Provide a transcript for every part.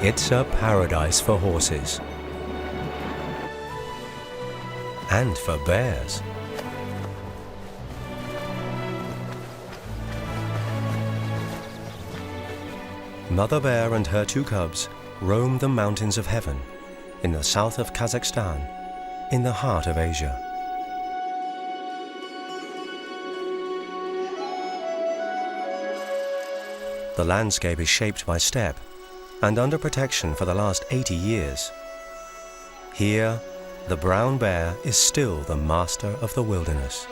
It's a paradise for horses. And for bears. Mother bear and her 2 cubs roam the mountains of heaven in the south of Kazakhstan, in the heart of Asia. The landscape is shaped by steppe and under protection for the last 80 years. Here, the brown bear is still the master of the wilderness.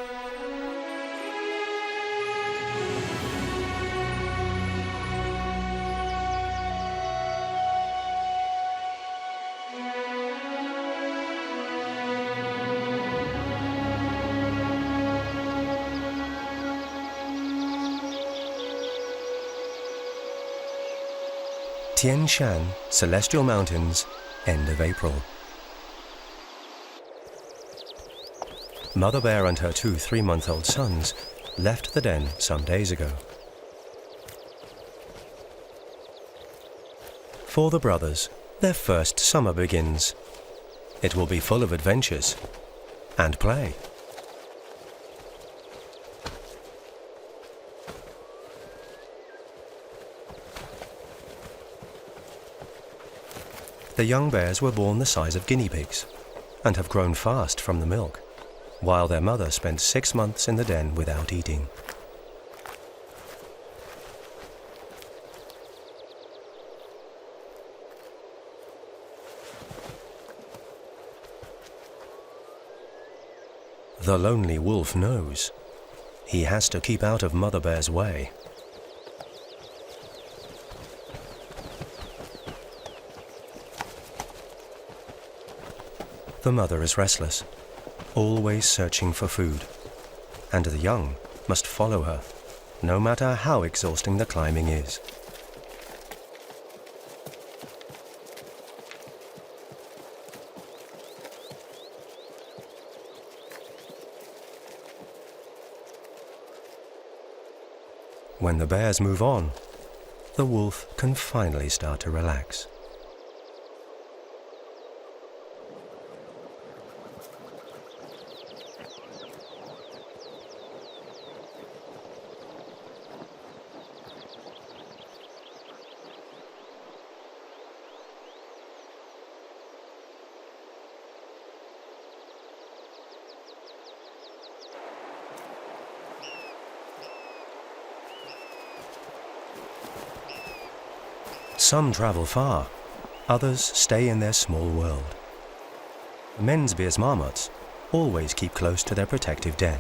Tian Shan, Celestial Mountains, end of April. Mother bear and her 2 3-month-old sons left the den some days ago. For the brothers, their first summer begins. It will be full of adventures and play. The young bears were born the size of guinea pigs and have grown fast from the milk, while their mother spent 6 months in the den without eating. The lonely wolf knows. He has to keep out of Mother Bear's way. The mother is restless, always searching for food, and the young must follow her, no matter how exhausting the climbing is. When the bears move on, the wolf can finally start to relax. Some travel far, others stay in their small world. Men's bears marmots always keep close to their protective den.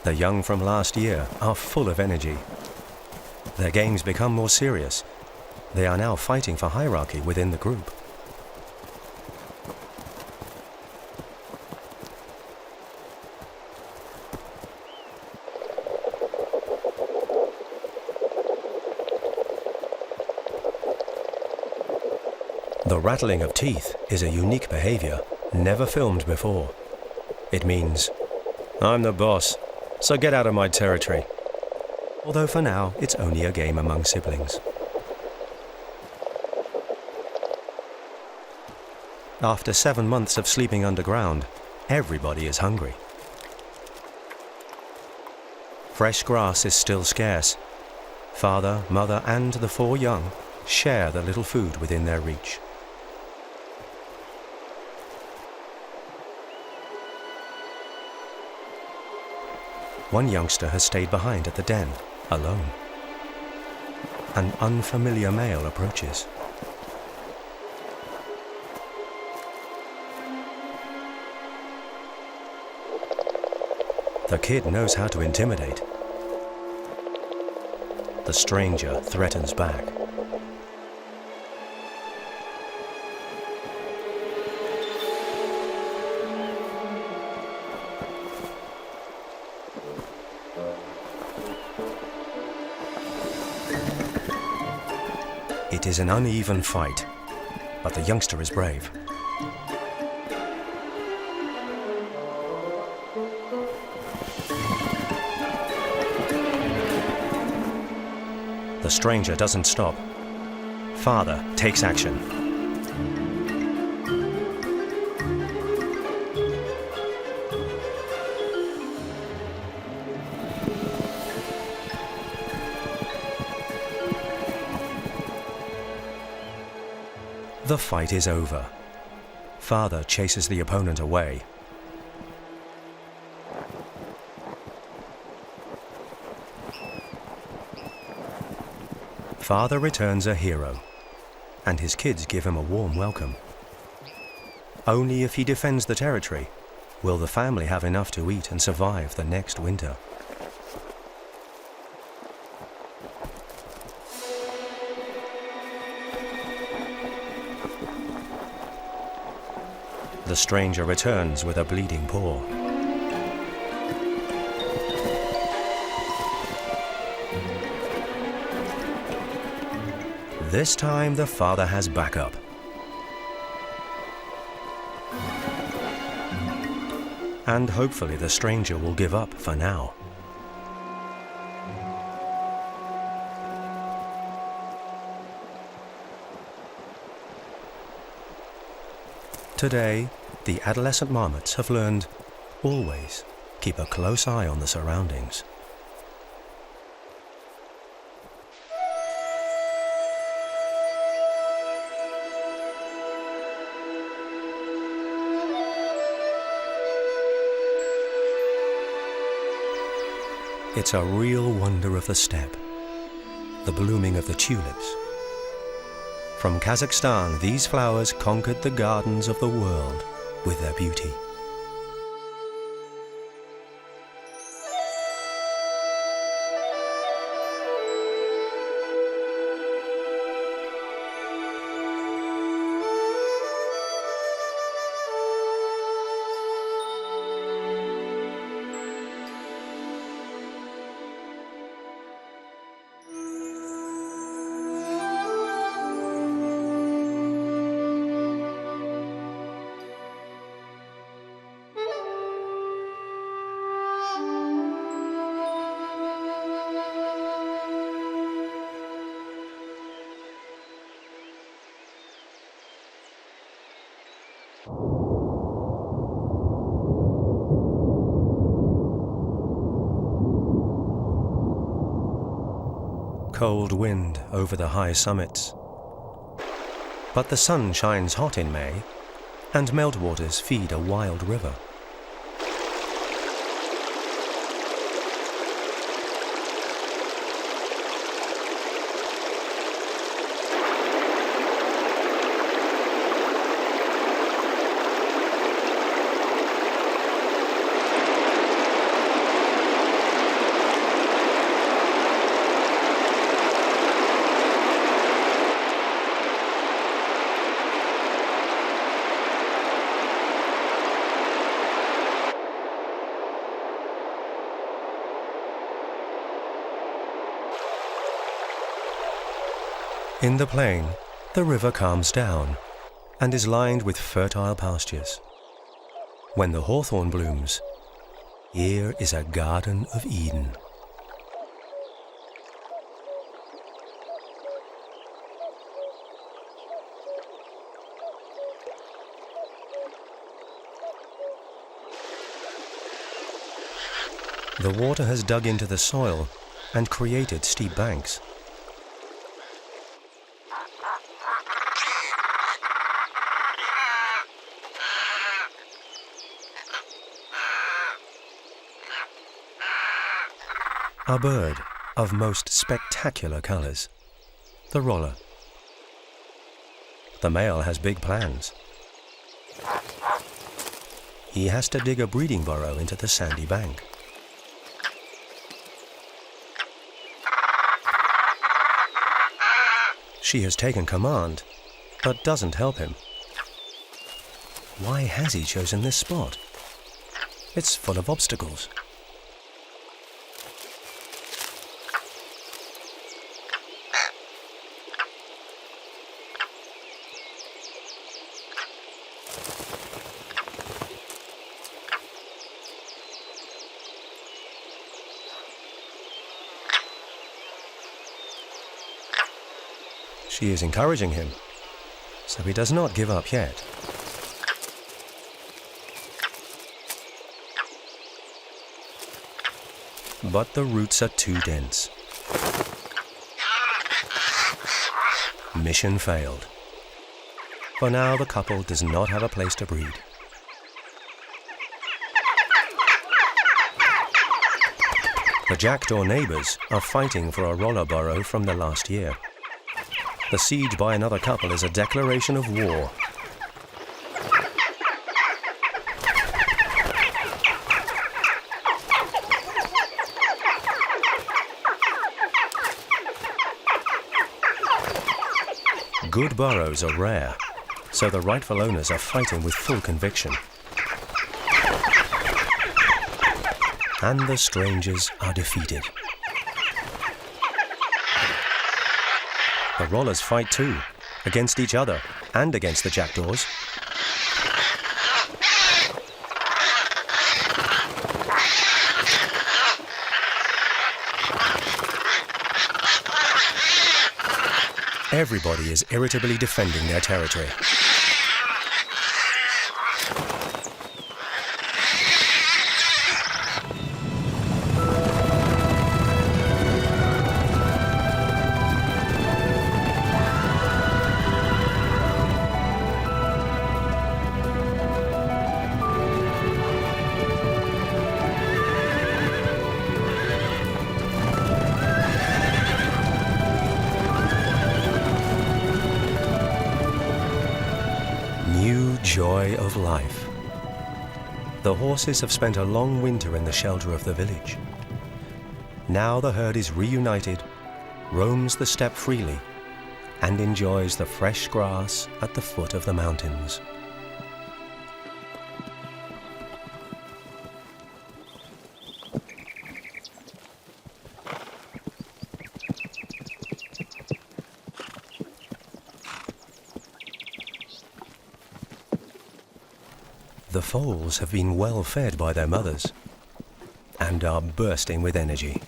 The young from last year are full of energy. Their games become more serious. They are now fighting for hierarchy within the group. The rattling of teeth is a unique behavior, never filmed before. It means, "I'm the boss, so get out of my territory." Although for now, it's only a game among siblings. After 7 months of sleeping underground, everybody is hungry. Fresh grass is still scarce. Father, mother, and the 4 young share the little food within their reach. One youngster has stayed behind at the den, alone. An unfamiliar male approaches. The kid knows how to intimidate. The stranger threatens back. It is an uneven fight, but the youngster is brave. The stranger doesn't stop. Father takes action. The fight is over. Father chases the opponent away. Father returns a hero, and his kids give him a warm welcome. Only if he defends the territory will the family have enough to eat and survive the next winter. The stranger returns with a bleeding paw. This time the father has backup. And hopefully the stranger will give up for now. Today, the adolescent marmots have learned always keep a close eye on the surroundings. It's a real wonder of the steppe, the blooming of the tulips. From Kazakhstan, these flowers conquered the gardens of the world with their beauty. Cold wind over the high summits. But the sun shines hot in May, and meltwaters feed a wild river. In the plain, the river calms down and is lined with fertile pastures. When the hawthorn blooms, here is a Garden of Eden. The water has dug into the soil and created steep banks. A bird of most spectacular colors, the roller. The male has big plans. He has to dig a breeding burrow into the sandy bank. She has taken command, but doesn't help him. Why has he chosen this spot? It's full of obstacles. She is encouraging him, so he does not give up yet. But the roots are too dense. Mission failed. For now, the couple does not have a place to breed. The jackdaw neighbours are fighting for a roller burrow from the last year. The siege by another couple is a declaration of war. Good burrows are rare, so the rightful owners are fighting with full conviction. And the strangers are defeated. The rollers fight too, against each other and against the jackdaws. Everybody is irritably defending their territory. Joy of life. The horses have spent a long winter in the shelter of the village. Now the herd is reunited, roams the steppe freely, and enjoys the fresh grass at the foot of the mountains. The foals have been well fed by their mothers and are bursting with energy.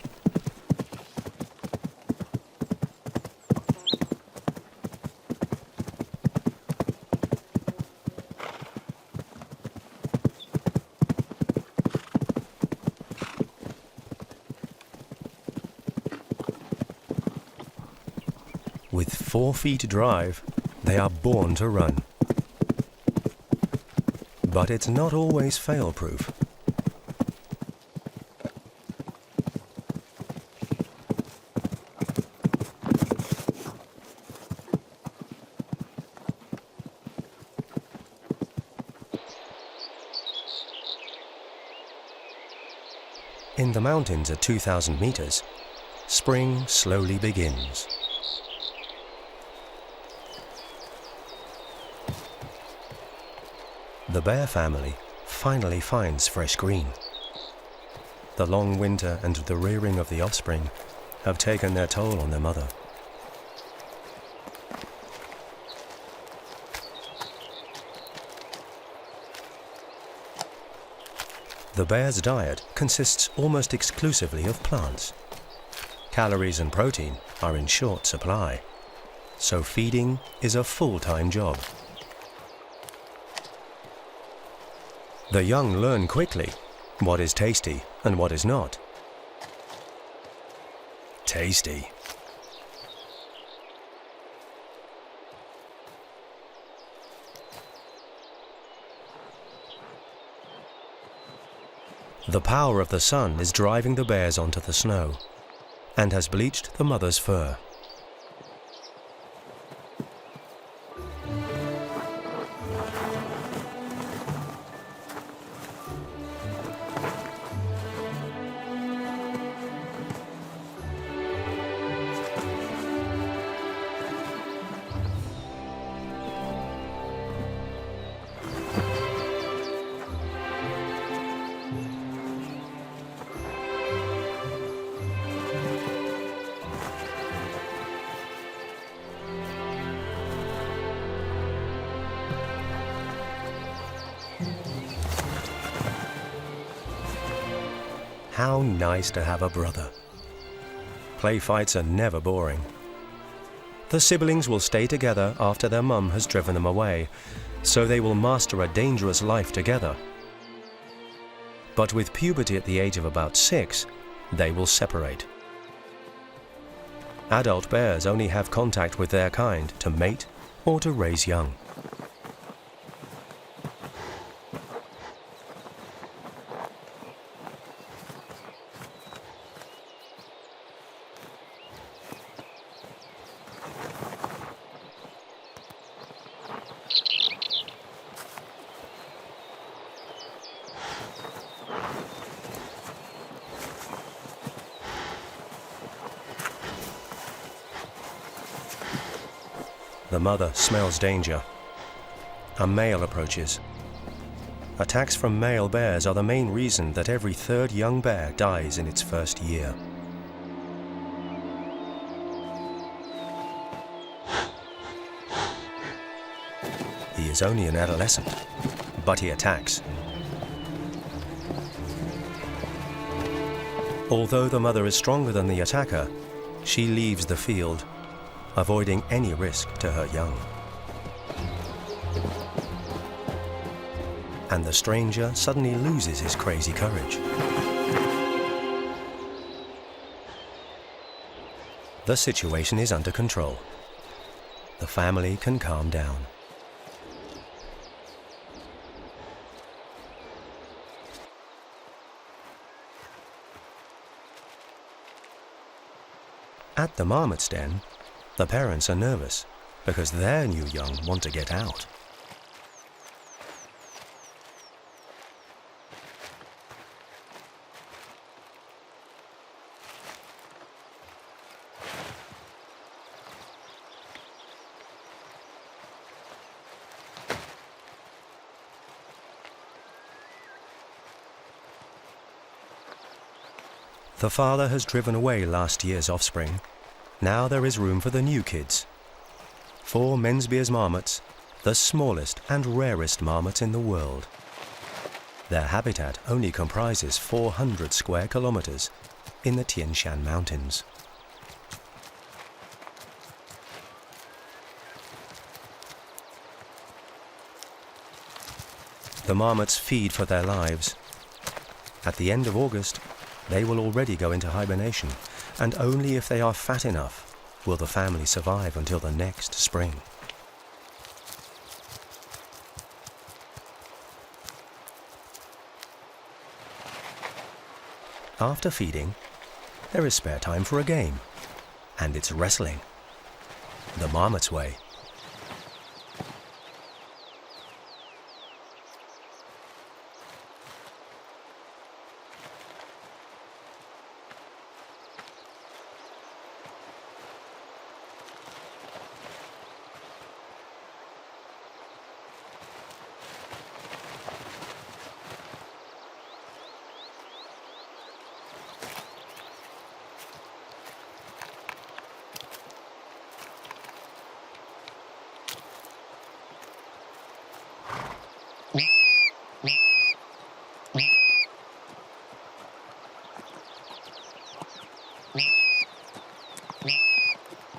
With 4 feet drive, they are born to run. But it's not always fail-proof. In the mountains at 2,000 meters, spring slowly begins. The bear family finally finds fresh green. The long winter and the rearing of the offspring have taken their toll on their mother. The bear's diet consists almost exclusively of plants. Calories and protein are in short supply, so feeding is a full-time job. The young learn quickly what is tasty and what is not. Tasty. The power of the sun is driving the bears onto the snow and has bleached the mother's fur. How nice to have a brother. Play fights are never boring. The siblings will stay together after their mum has driven them away, so they will master a dangerous life together. But with puberty at the age of about 6, they will separate. Adult bears only have contact with their kind to mate or to raise young. The mother smells danger. A male approaches. Attacks from male bears are the main reason that every third young bear dies in its first year. He is only an adolescent, but he attacks. Although the mother is stronger than the attacker, she leaves the field, avoiding any risk to her young. And the stranger suddenly loses his crazy courage. The situation is under control. The family can calm down. At the marmot's den, the parents are nervous because their new young want to get out. The father has driven away last year's offspring. Now there is room for the new kids. 4 Mensbeer's marmots, the smallest and rarest marmots in the world. Their habitat only comprises 400 square kilometers in the Tian Shan mountains. The marmots feed for their lives. At the end of August, they will already go into hibernation, and only if they are fat enough will the family survive until the next spring. After feeding, there is spare time for a game, and it's wrestling, the marmot's way.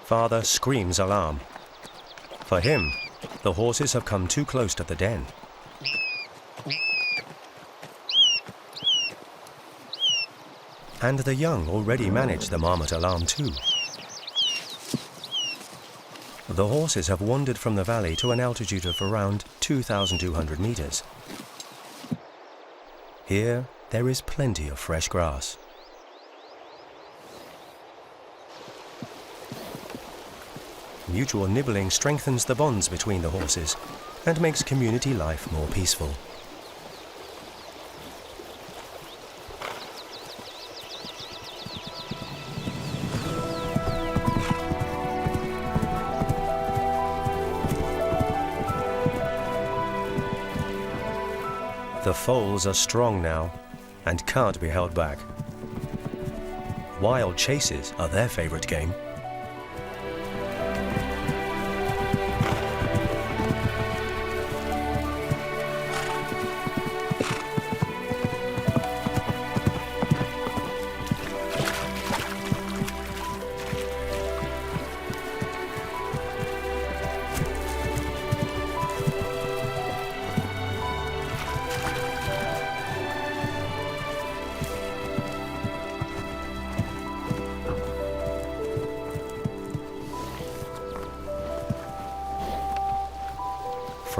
Father screams alarm. For him, the horses have come too close to the den. And the young already manage the marmot alarm too. The horses have wandered from the valley to an altitude of around 2,200 meters. Here, there is plenty of fresh grass. Mutual nibbling strengthens the bonds between the horses and makes community life more peaceful. The foals are strong now and can't be held back. Wild chases are their favorite game.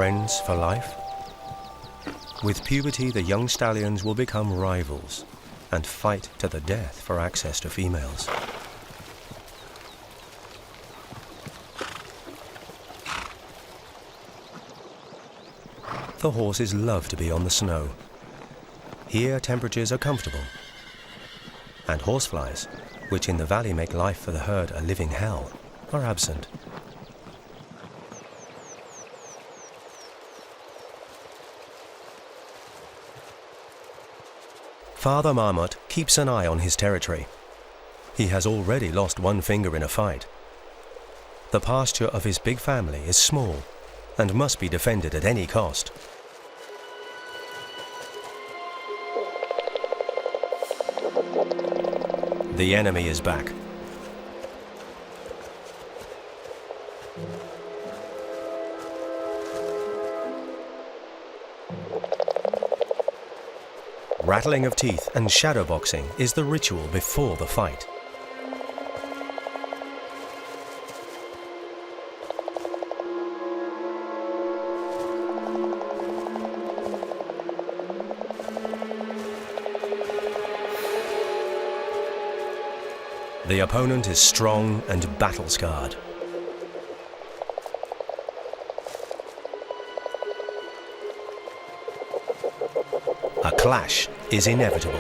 friends for life? With puberty, the young stallions will become rivals and fight to the death for access to females. The horses love to be on the snow. Here temperatures are comfortable, and horseflies, which in the valley make life for the herd a living hell, are absent. Father Marmot keeps an eye on his territory. He has already lost one finger in a fight. The pasture of his big family is small and must be defended at any cost. The enemy is back. Rattling of teeth and shadowboxing is the ritual before the fight. The opponent is strong and battle-scarred. A clash is inevitable.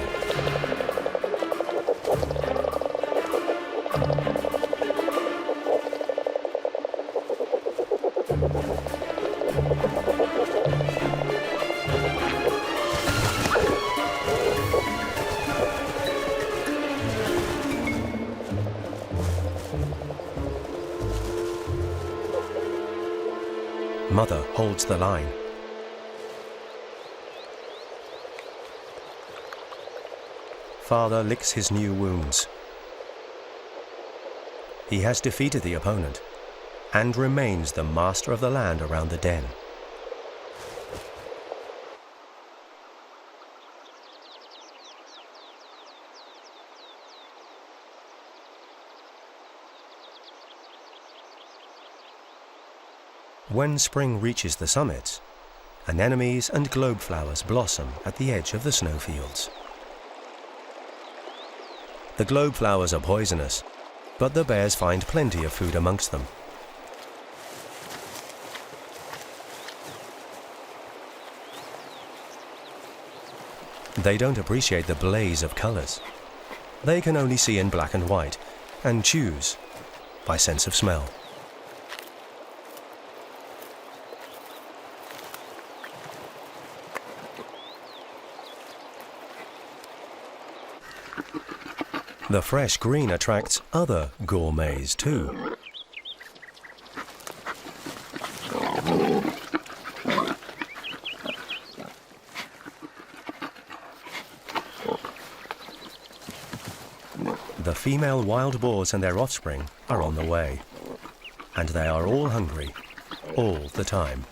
Mother holds the line. Father licks his new wounds. He has defeated the opponent and remains the master of the land around the den. When spring reaches the summits, anemones and globe flowers blossom at the edge of the snowfields. The globe flowers are poisonous, but the bears find plenty of food amongst them. They don't appreciate the blaze of colors. They can only see in black and white, and choose by sense of smell. The fresh green attracts other gourmets too. The female wild boars and their offspring are on the way, and they are all hungry, all the time.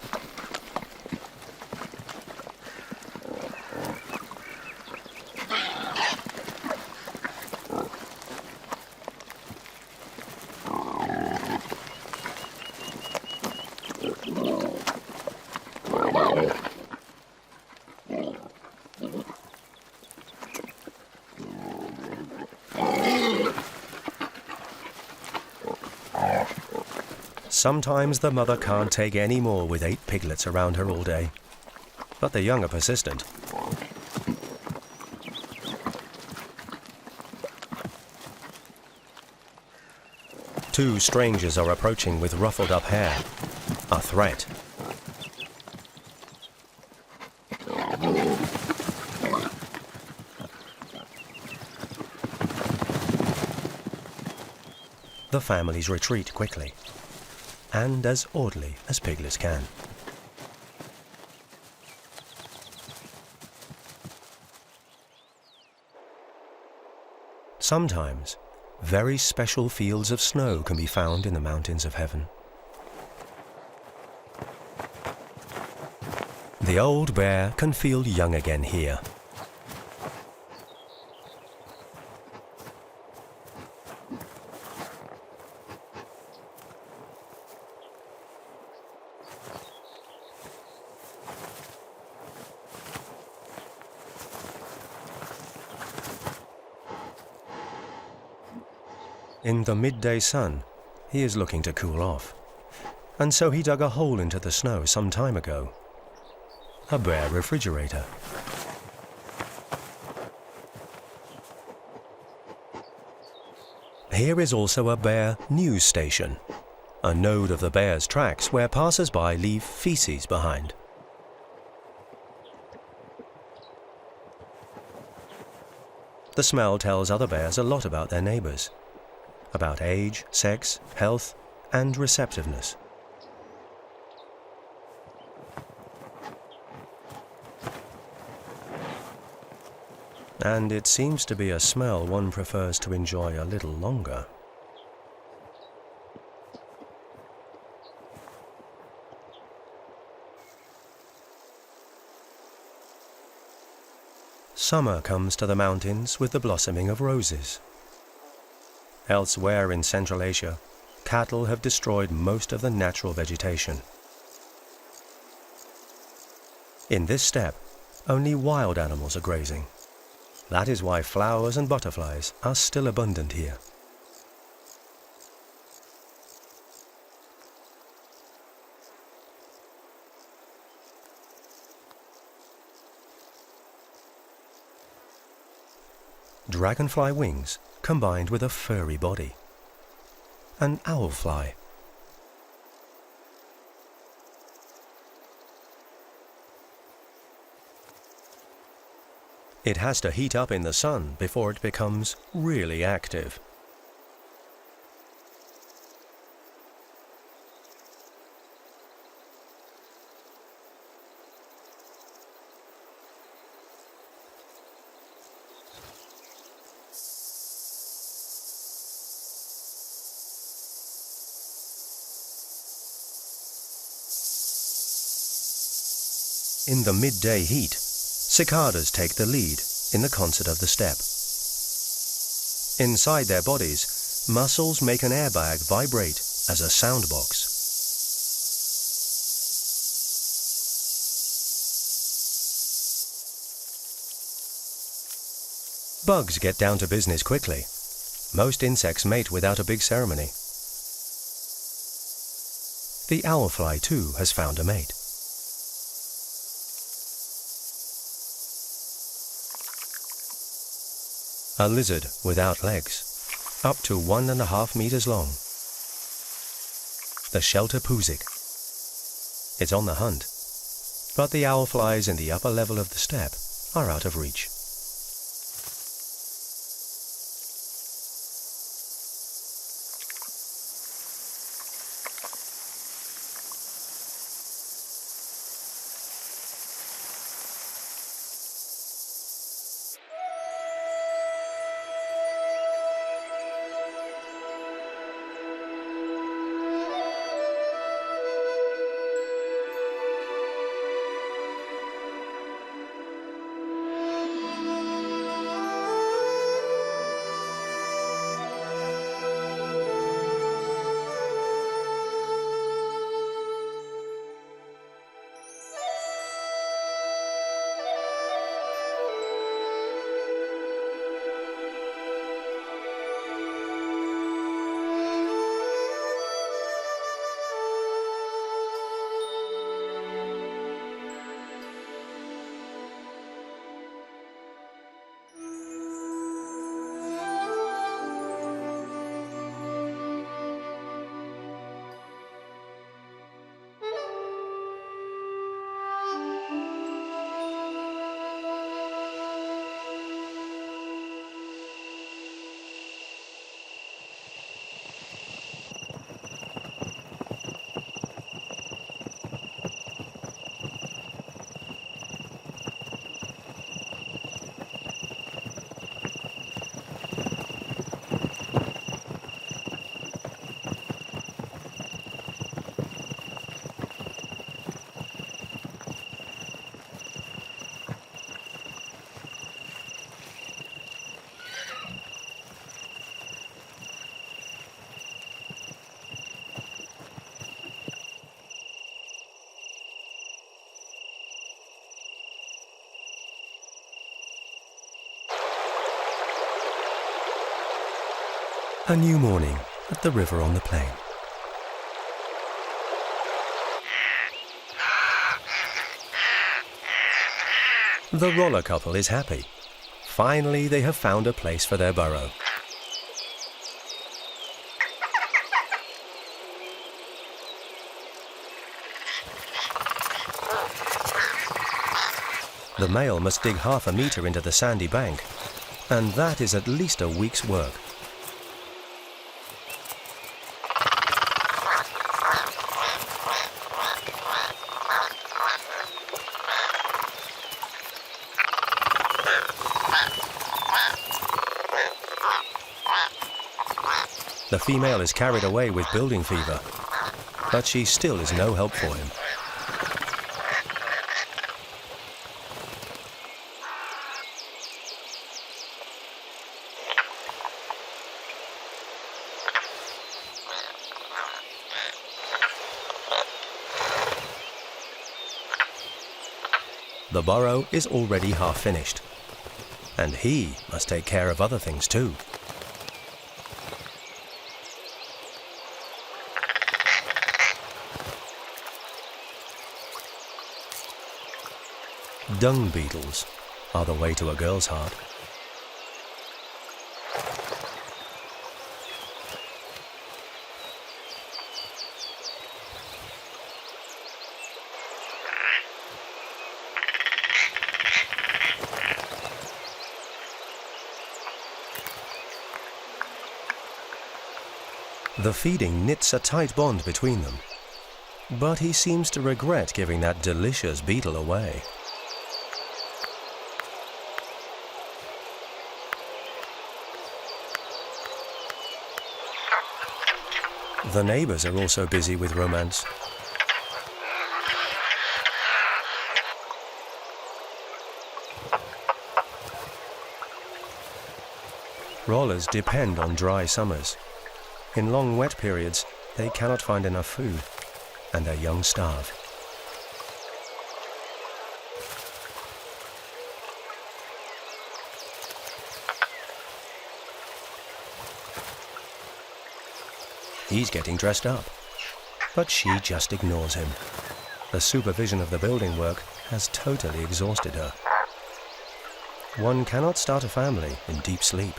Sometimes the mother can't take any more with 8 piglets around her all day, but the young are persistent. Two strangers are approaching with ruffled up hair, a threat. The families retreat quickly, and as orderly as piglets can. Sometimes, very special fields of snow can be found in the mountains of heaven. The old bear can feel young again here. In the midday sun, he is looking to cool off, and so he dug a hole into the snow some time ago. A bear refrigerator. Here is also a bear news station, a node of the bear's tracks where passers-by leave feces behind. The smell tells other bears a lot about their neighbours, about age, sex, health, and receptiveness. And it seems to be a smell one prefers to enjoy a little longer. Summer comes to the mountains with the blossoming of roses. Elsewhere in Central Asia, cattle have destroyed most of the natural vegetation. In this steppe, only wild animals are grazing. That is why flowers and butterflies are still abundant here. Dragonfly wings combined with a furry body. An owlfly. It has to heat up in the sun before it becomes really active. In the midday heat, cicadas take the lead in the concert of the steppe. Inside their bodies, muscles make an airbag vibrate as a sound box. Bugs get down to business quickly. Most insects mate without a big ceremony. The owlfly too has found a mate. A lizard without legs, up to 1.5 meters long. The shelter puzik. It's on the hunt, but the owlflies in the upper level of the steppe are out of reach. A new morning at the river on the plain. The roller couple is happy. Finally, they have found a place for their burrow. The male must dig half a metre into the sandy bank, and that is at least a week's work. The female is carried away with building fever, but she still is no help for him. The burrow is already half finished, and he must take care of other things too. Dung beetles are the way to a girl's heart. The feeding knits a tight bond between them, but he seems to regret giving that delicious beetle away. The neighbours are also busy with romance. Rollers depend on dry summers. In long wet periods, they cannot find enough food, and their young starve. He's getting dressed up, but she just ignores him. The supervision of the building work has totally exhausted her. One cannot start a family in deep sleep.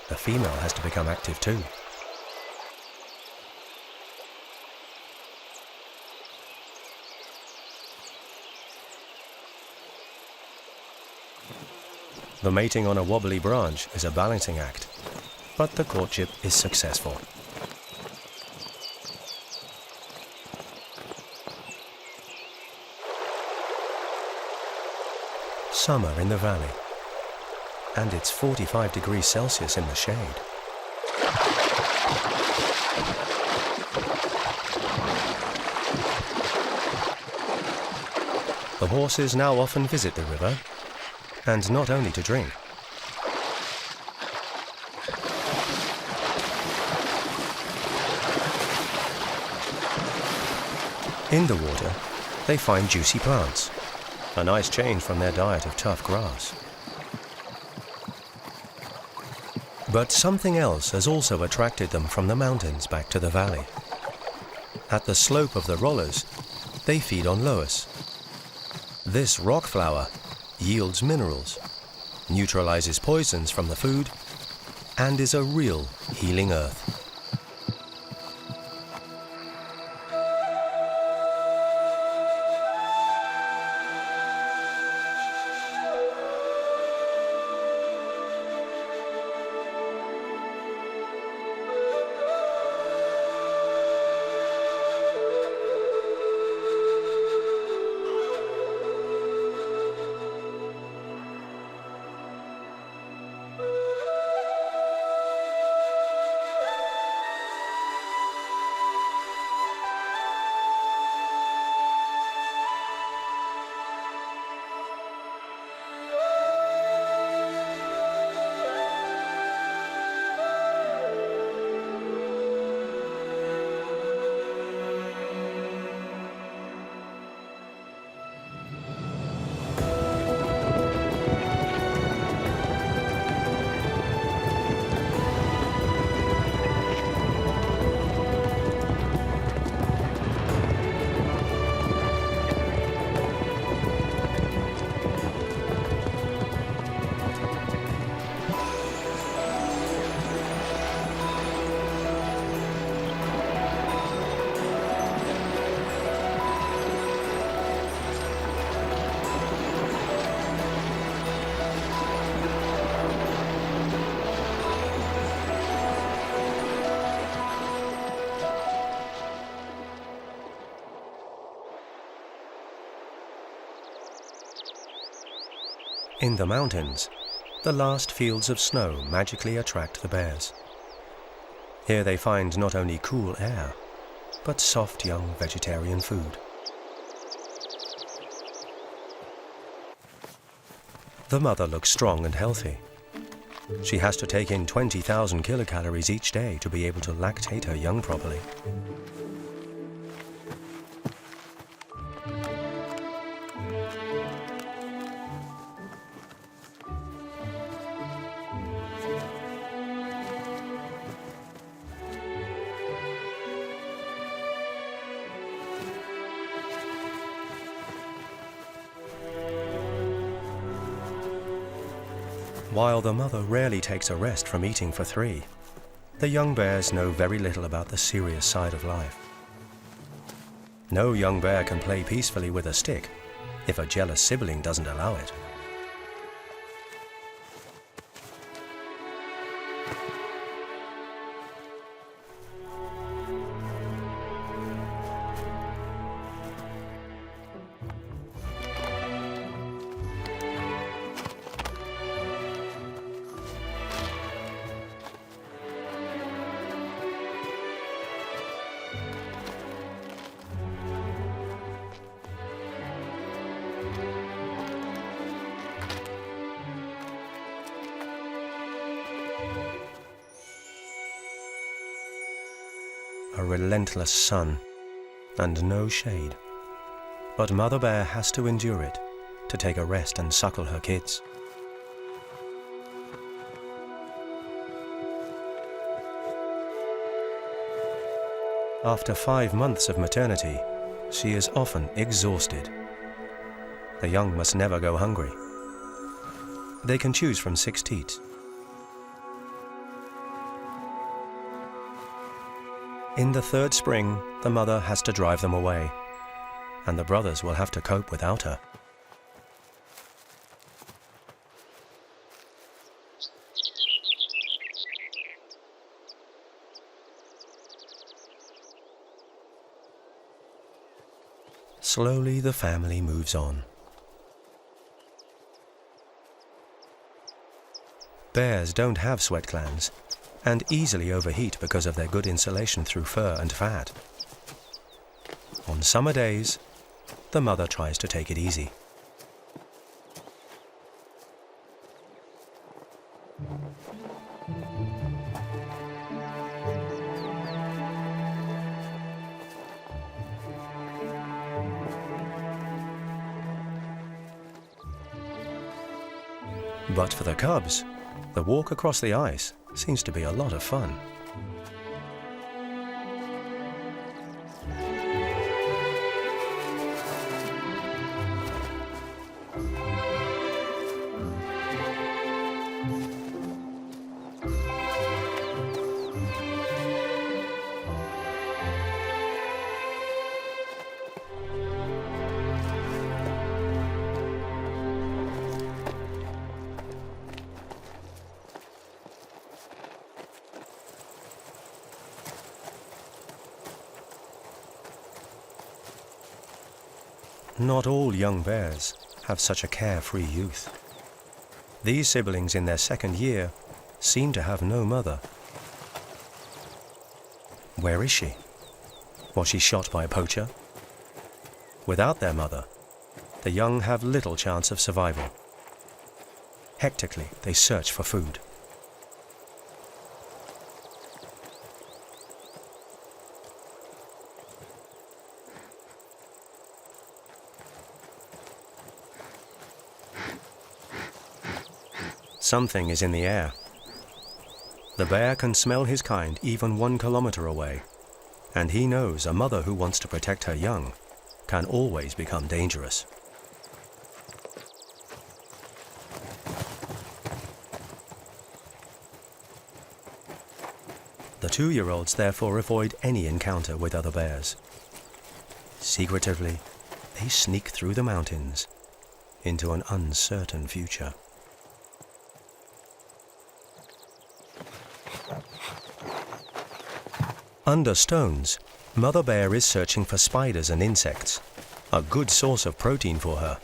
The female has to become active too. The mating on a wobbly branch is a balancing act, but the courtship is successful. Summer in the valley, and it's 45 degrees Celsius in the shade. The horses now often visit the river, and not only to drink. In the water, they find juicy plants, a nice change from their diet of tough grass. But something else has also attracted them from the mountains back to the valley. At the slope of the rollers, they feed on loess. This rock flower yields minerals, neutralizes poisons from the food, and is a real healing earth. In the mountains, the last fields of snow magically attract the bears. Here they find not only cool air, but soft young vegetarian food. The mother looks strong and healthy. She has to take in 20,000 kilocalories each day to be able to lactate her young properly. While the mother rarely takes a rest from eating for 3, the young bears know very little about the serious side of life. No young bear can play peacefully with a stick if a jealous sibling doesn't allow it. A relentless sun and no shade. But Mother Bear has to endure it to take a rest and suckle her kids. After 5 months of maternity, she is often exhausted. The young must never go hungry. They can choose from 6 teats. In the 3rd spring, the mother has to drive them away, and the brothers will have to cope without her. Slowly, the family moves on. Bears don't have sweat glands, and easily overheat because of their good insulation through fur and fat. On summer days, the mother tries to take it easy. But for the cubs, the walk across the ice seems to be a lot of fun. Not all young bears have such a carefree youth. These siblings in their 2nd year seem to have no mother. Where is she? Was she shot by a poacher? Without their mother, the young have little chance of survival. Hectically, they search for food. Something is in the air. The bear can smell his kind even 1 kilometer away, and he knows a mother who wants to protect her young can always become dangerous. The 2-year-olds therefore avoid any encounter with other bears. Secretively, they sneak through the mountains into an uncertain future. Under stones, Mother Bear is searching for spiders and insects, a good source of protein for her.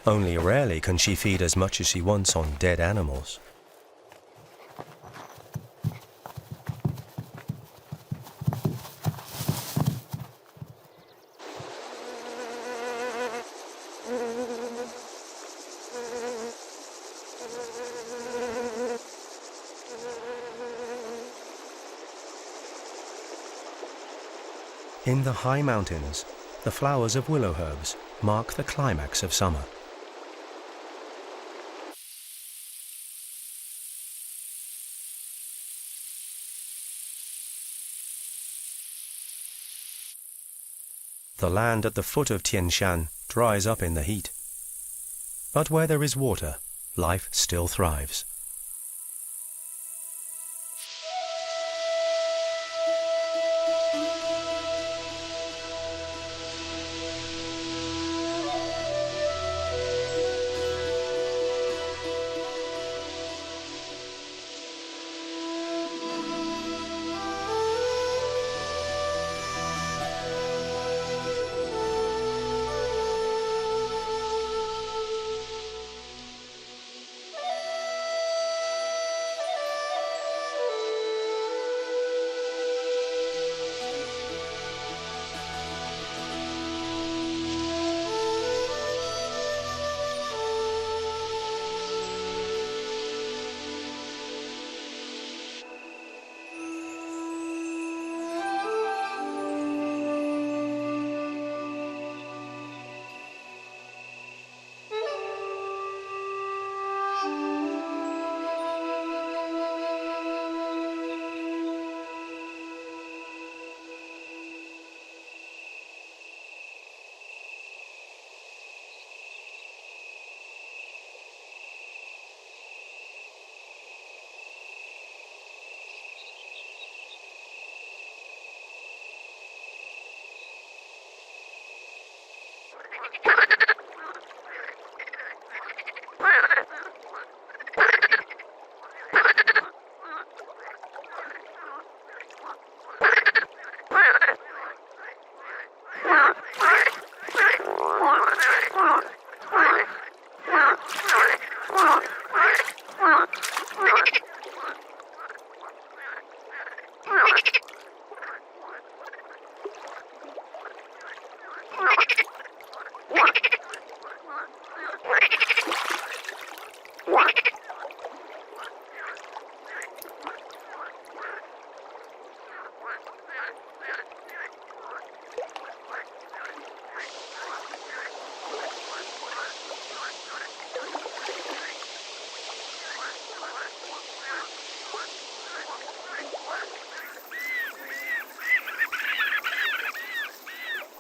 Only rarely can she feed as much as she wants on dead animals. In the high mountains, the flowers of willow herbs mark the climax of summer. The land at the foot of Tian Shan dries up in the heat. But where there is water, life still thrives.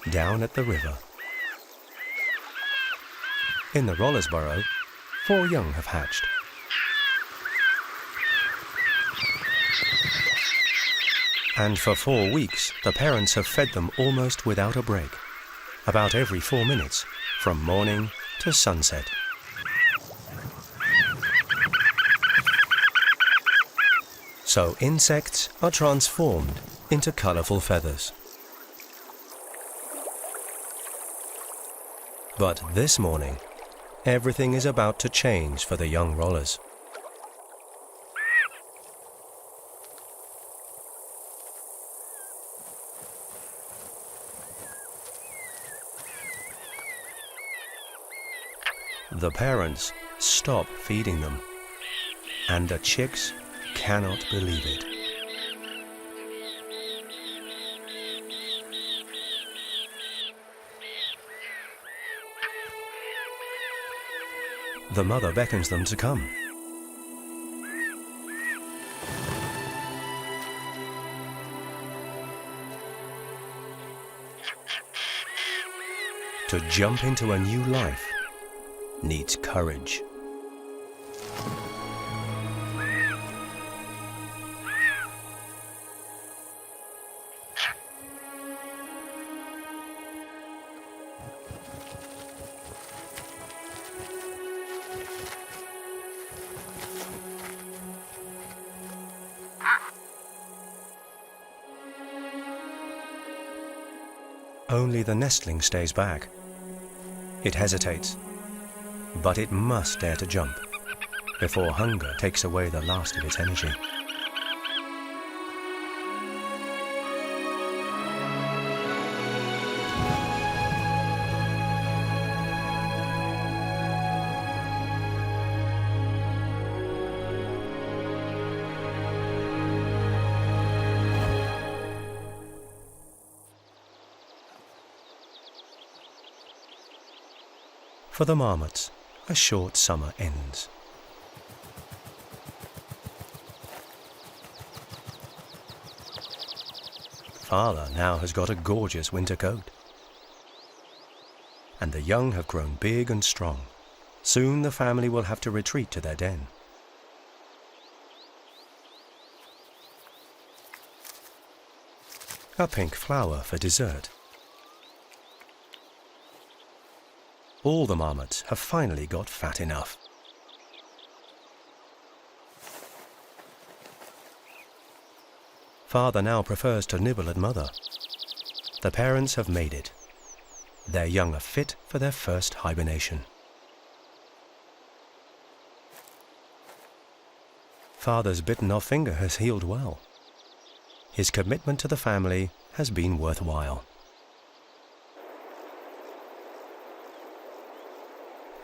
Down at the river. In the roller's burrow, 4 young have hatched. And for 4 weeks, the parents have fed them almost without a break, about every 4 minutes, from morning to sunset. So insects are transformed into colourful feathers. But this morning, everything is about to change for the young rollers. The parents stop feeding them, and the chicks cannot believe it. The mother beckons them to come. To jump into a new life needs courage. Only the nestling stays back. It hesitates, But it must dare to jump before hunger takes away the last of its energy. For the marmots, a short summer ends. Father now has got a gorgeous winter coat. And the young have grown big and strong. Soon the family will have to retreat to their den. A pink flower for dessert. All the marmots have finally got fat enough. Father now prefers to nibble at Mother. The parents have made it. Their young are fit for their first hibernation. Father's bitten off finger has healed well. His commitment to the family has been worthwhile.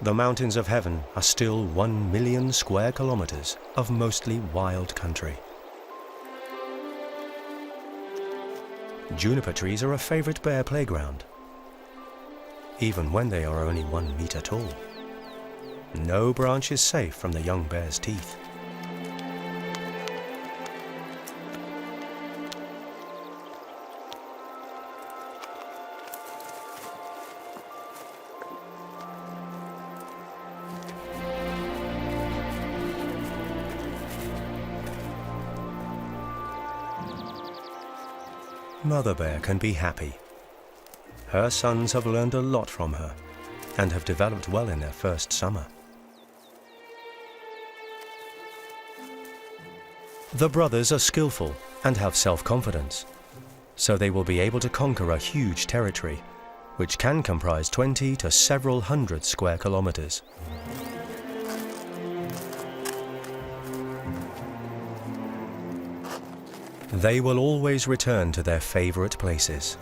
The mountains of heaven are still 1 million square kilometers of mostly wild country. Juniper trees are a favorite bear playground, even when they are only 1 meter tall. No branch is safe from the young bear's teeth. Mother bear can be happy. Her sons have learned a lot from her and have developed well in their first summer. The brothers are skillful and have self-confidence, so they will be able to conquer a huge territory, which can comprise 20 to several hundred square kilometers. They will always return to their favorite places.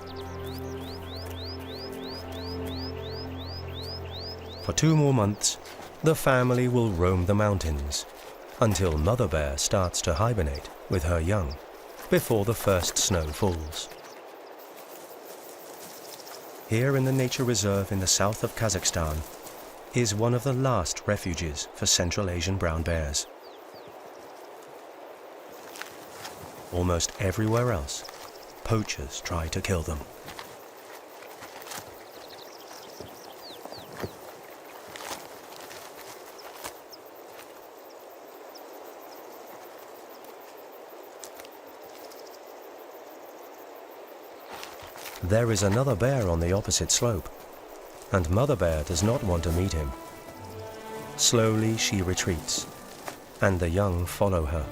For 2 more months, the family will roam the mountains until Mother Bear starts to hibernate with her young before the first snow falls. Here in the nature reserve in the south of Kazakhstan is one of the last refuges for Central Asian brown bears. Almost everywhere else, poachers try to kill them. There is another bear on the opposite slope, and Mother Bear does not want to meet him. Slowly she retreats, and the young follow her.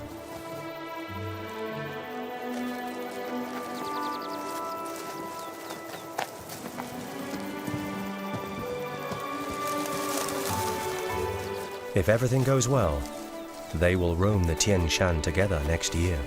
If everything goes well, they will roam the Tian Shan together next year.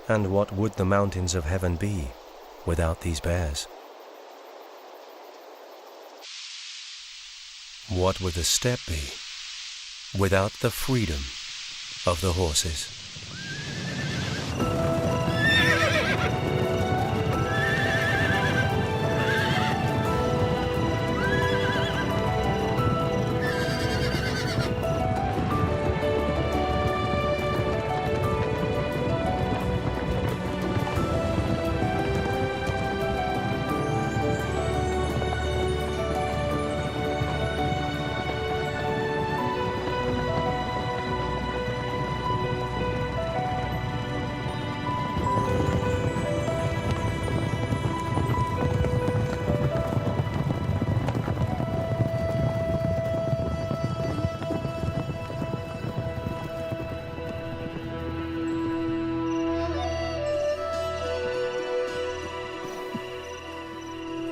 And what would the mountains of heaven be without these bears? What would the steppe be without the freedom of the horses?